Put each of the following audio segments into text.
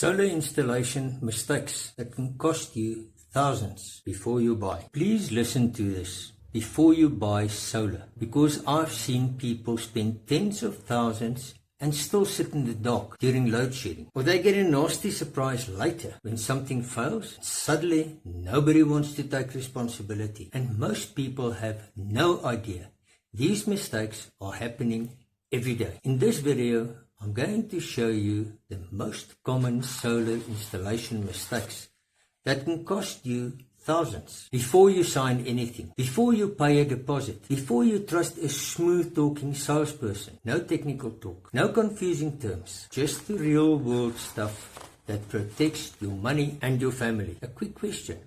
Solar installation mistakes that can cost you thousands before you buy. Please listen to this before you buy solar, because I've seen people spend tens of thousands and still sit in the dark during load shedding. Or they get a nasty surprise later when something fails. Suddenly, nobody wants to take responsibility, and most people have no idea these mistakes are happening every day. In this video, I'm going to show you the most common solar installation mistakes that can cost you thousands before you sign anything, before you pay a deposit, before you trust a smooth talking salesperson. No technical talk, no confusing terms, just the real world stuff that protects your money and your family. A quick question.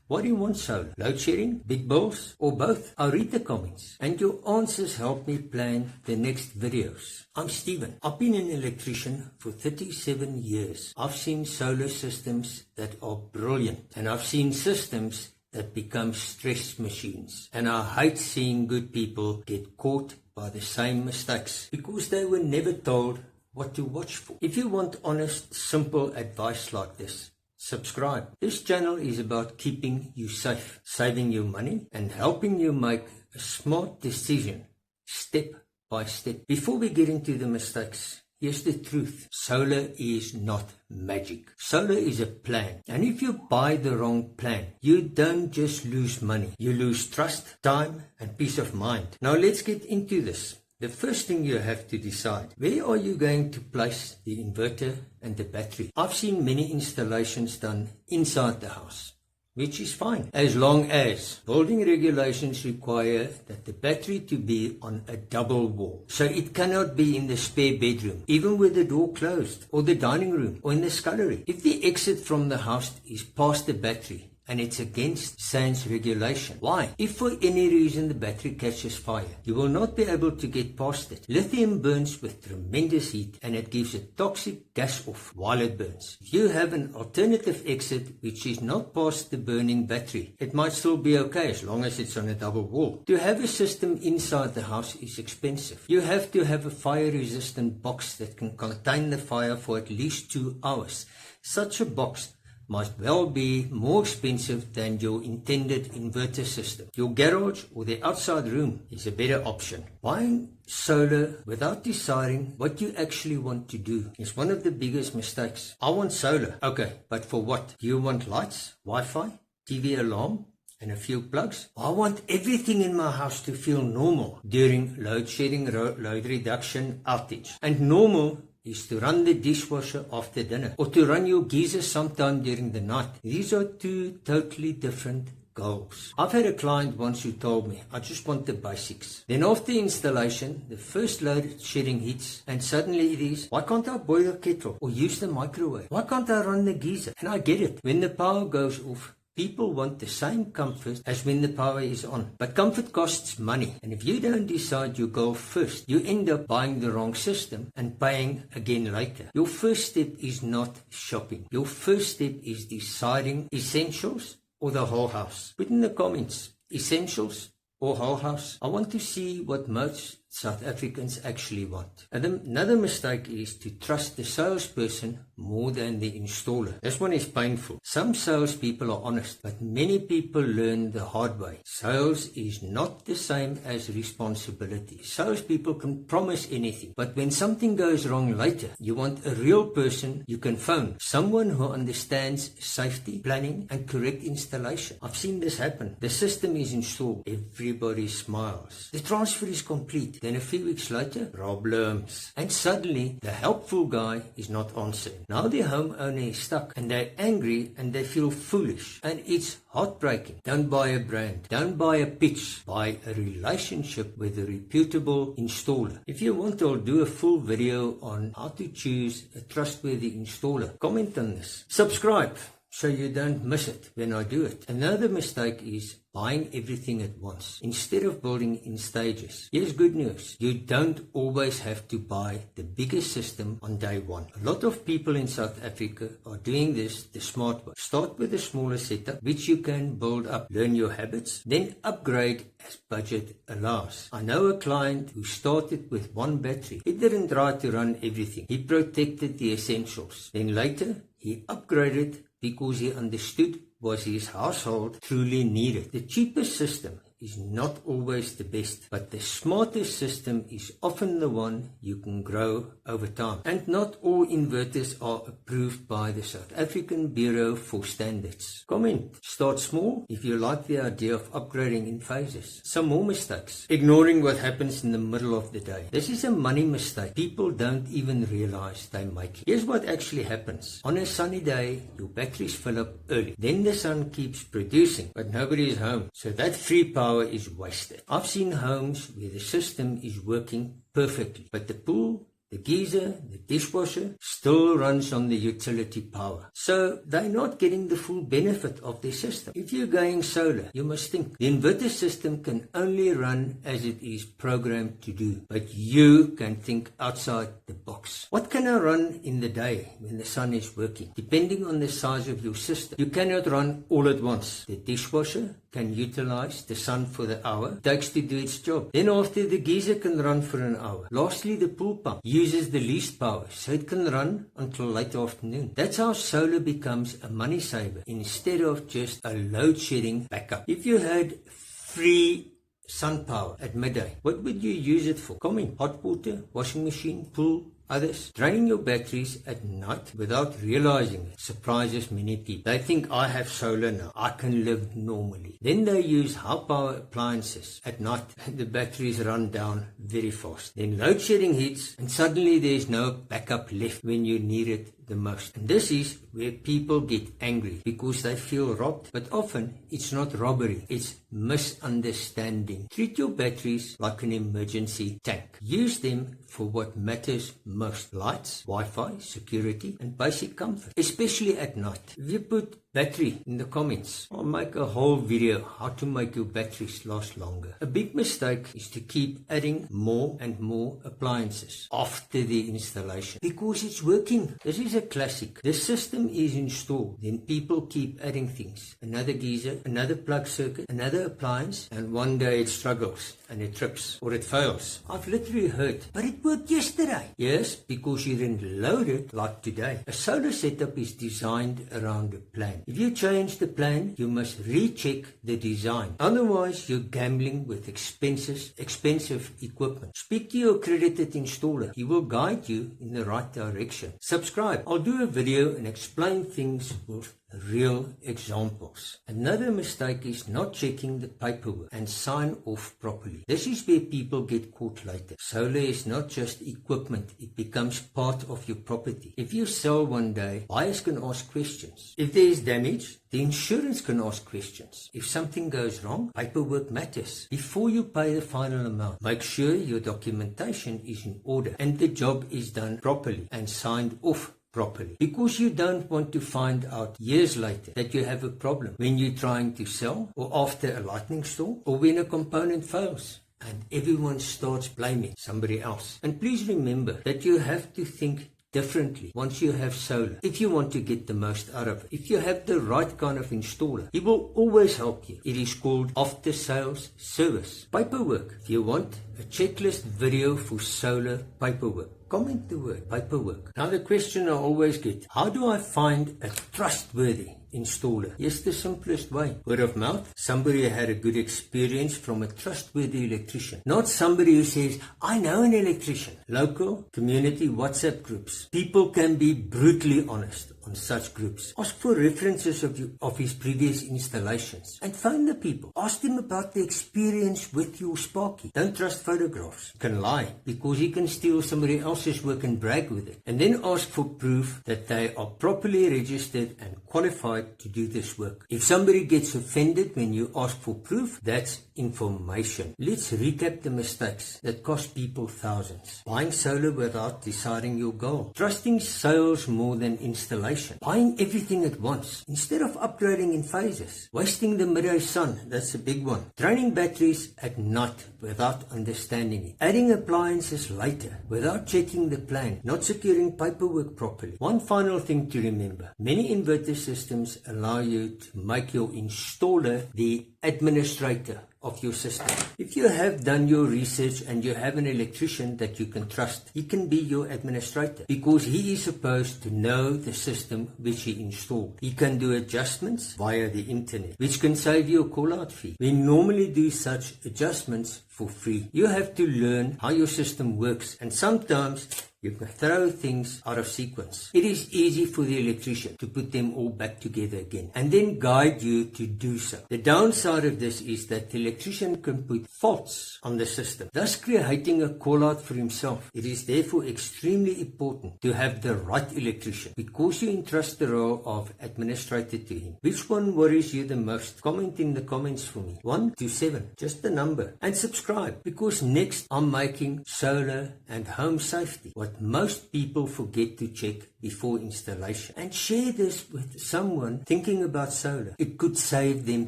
Why do you want solar? Load shedding, big bills, or both? I'll read the comments and your answers help me plan the next videos. I'm Steven. I've been an electrician for 37 years. I've seen solar systems that are brilliant, and I've seen systems that become stress machines. And I hate seeing good people get caught by the same mistakes because they were never told what to watch for. If you want honest, simple advice like this, subscribe. This channel is about keeping you safe, saving you money, and helping you make a smart decision step by step. Before we get into the mistakes, here's the truth. Solar is not magic. Solar is a plan. And if you buy the wrong plan, you don't just lose money. You lose trust, time, and peace of mind. Now let's get into this. The first thing you have to decide, where are you going to place the inverter and the battery? I've seen many installations done inside the house, which is fine, as long as building regulations require that the battery to be on a double wall. So it cannot be in the spare bedroom, even with the door closed, or the dining room, or in the scullery. If the exit from the house is past the battery, and it's against SANS regulation. Why? If for any reason the battery catches fire, you will not be able to get past it. Lithium burns with tremendous heat, and it gives a toxic gas off while it burns. If you have an alternative exit which is not past the burning battery, it might still be okay as long as it's on a double wall. To have a system inside the house is expensive. You have to have a fire resistant box that can contain the fire for at least 2 hours. Such a box must well be more expensive than your intended inverter system. Your garage or the outside room is a better option. Buying solar without deciding what you actually want to do is one of the biggest mistakes. I want solar. Okay, but for what? Do you want lights, Wi-Fi, TV alarm, and a few plugs? I want everything in my house to feel normal during load shedding, load reduction, outage. And normal is to run the dishwasher after dinner, or to run your geyser sometime during the night. These are two totally different goals. I've had a client once who told me, I just want the basics. Then after installation, the first load shedding hits, and suddenly it is, why can't I boil a kettle or use the microwave? Why can't I run the geyser? And I get it. When the power goes off, people want the same comfort as when the power is on. But comfort costs money. And if you don't decide your goal first, you end up buying the wrong system and paying again later. Your first step is not shopping. Your first step is deciding essentials or the whole house. Put in the comments, essentials or whole house. I want to see what most South Africans actually want. And another mistake is to trust the salesperson more than the installer. This one is painful. Some salespeople are honest, but many people learn the hard way. Sales is not the same as responsibility. Salespeople can promise anything, but when something goes wrong later, you want a real person you can phone. Someone who understands safety, planning, and correct installation. I've seen this happen. The system is installed. Everybody smiles. The transfer is complete. Then a few weeks later, problems. And suddenly, the helpful guy is not answering. Now the homeowner is stuck, and they're angry, and they feel foolish. And it's heartbreaking. Don't buy a brand. Don't buy a pitch. Buy a relationship with a reputable installer. If you want, I'll do a full video on how to choose a trustworthy installer. Comment on this. Subscribe. so you don't miss it when I do it. Another mistake is buying everything at once instead of building in stages. Here's good news. You don't always have to buy the biggest system on day one. A lot of people in South Africa are doing this the smart way. Start with a smaller setup, which you can build up, learn your habits, then upgrade as budget allows. I know a client who started with one battery. He didn't try to run everything. He protected the essentials. Then later, he upgraded because he understood what his household truly needed. The cheapest system is not always the best, but the smartest system is often the one you can grow over time. And not all inverters are approved by the South African Bureau for Standards. Comment. Start small if you like the idea of upgrading in phases. Some more mistakes. Ignoring what happens in the middle of the day. This is a money mistake. People don't even realize they make it. Here's what actually happens. On a sunny day, your batteries fill up early. Then the sun keeps producing, but nobody is home. So that free power is wasted. I've seen homes where the system is working perfectly, but the pool, the geyser, the dishwasher still runs on the utility power. So they're not getting the full benefit of their system. If you're going solar, you must think the inverter system can only run as it is programmed to do, but you can think outside the box. What can I run in the day when the sun is working? Depending on the size of your system, you cannot run all at once. The dishwasher can utilize the sun for the hour it takes to do its job. Then after, the geyser can run for an hour. Lastly, the pool pump uses the least power, so it can run until late afternoon. That's how solar becomes a money saver instead of just a load shedding backup. If you had free sun power at midday, what would you use it for? Comment. Hot water, washing machine, pool, others. Draining your batteries at night without realizing it surprises many people. They think, I have solar now, I can live normally. Then they use high power appliances at night and the batteries run down very fast. Then load shedding hits and suddenly there's no backup left when you need it the most. And this is where people get angry because they feel robbed. But often it's not robbery, it's misunderstanding. Treat your batteries like an emergency tank. Use them for what matters most: lights, Wi-Fi, security, and basic comfort, especially at night. If you put battery in the comments, I'll make a whole video how to make your batteries last longer. A big mistake is to keep adding more and more appliances after the installation because it's working. This is a classic. The system is installed, then people keep adding things. Another geyser, another plug circuit, another appliance, and one day it struggles and it trips or it fails. I've literally heard, but it worked yesterday. Yes, because you didn't load it like today. A solar setup is designed around a plan. If you change the plan, you must recheck the design. Otherwise, you're gambling with expensive equipment. Speak to your accredited installer. He will guide you in the right direction. Subscribe. I'll do a video and explain things with real examples. Another mistake is not checking the paperwork and sign off properly. This is where people get caught later. Solar is not just equipment, it becomes part of your property. If you sell one day, buyers can ask questions. If there is damage, the insurance can ask questions. If something goes wrong, paperwork matters. Before you pay the final amount, make sure your documentation is in order and the job is done properly and signed off properly, because you don't want to find out years later that you have a problem when you're trying to sell, or after a lightning storm, or when a component fails and everyone starts blaming somebody else. And please remember that you have to think differently once you have solar if you want to get the most out of it. If you have the right kind of installer, he will always help you. It is called after sales service. Paperwork. If you want a checklist video for solar paperwork, comment the word paperwork. Now the question I always get, how do I find a trustworthy installer? Yes, the simplest way. Word of mouth. Somebody had a good experience from a trustworthy electrician. Not somebody who says, I know an electrician. Local, community, WhatsApp groups. People can be brutally honest on such groups. Ask for references of his previous installations and phone the people. Ask them about the experience with your Sparky. Don't trust photographs. You can lie because he can steal somebody else's work and brag with it. And then ask for proof that they are properly registered and qualified to do this work. If somebody gets offended when you ask for proof, that's information. Let's recap the mistakes that cost people thousands. Buying solar without deciding your goal. Trusting sales more than installation. installation. Buying everything at once instead of upgrading in phases. Wasting the midday sun, that's a big one. Draining batteries at night without understanding it. Adding appliances later without checking the plan. Not securing paperwork properly. One final thing to remember. Many inverter systems allow you to make your installer the administrator of your system. If you have done your research and you have an electrician that you can trust, he can be your administrator because he is supposed to know the system which he installed. He can do adjustments via the internet, which can save you a call-out fee. We normally do such adjustments for free. You have to learn how your system works, and sometimes you can throw things out of sequence. It is easy for the electrician to put them all back together again and then guide you to do so. The downside of this is that the electrician can put faults on the system, thus creating a call-out for himself. It is therefore extremely important to have the right electrician because you entrust the role of administrator to him. Which one worries you the most? Comment in the comments for me. 1 to 7, just the number. And subscribe because next I'm making solar and home safety. What most people forget to check before installation. And share this with someone thinking about solar. It could save them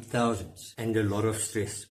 thousands and a lot of stress.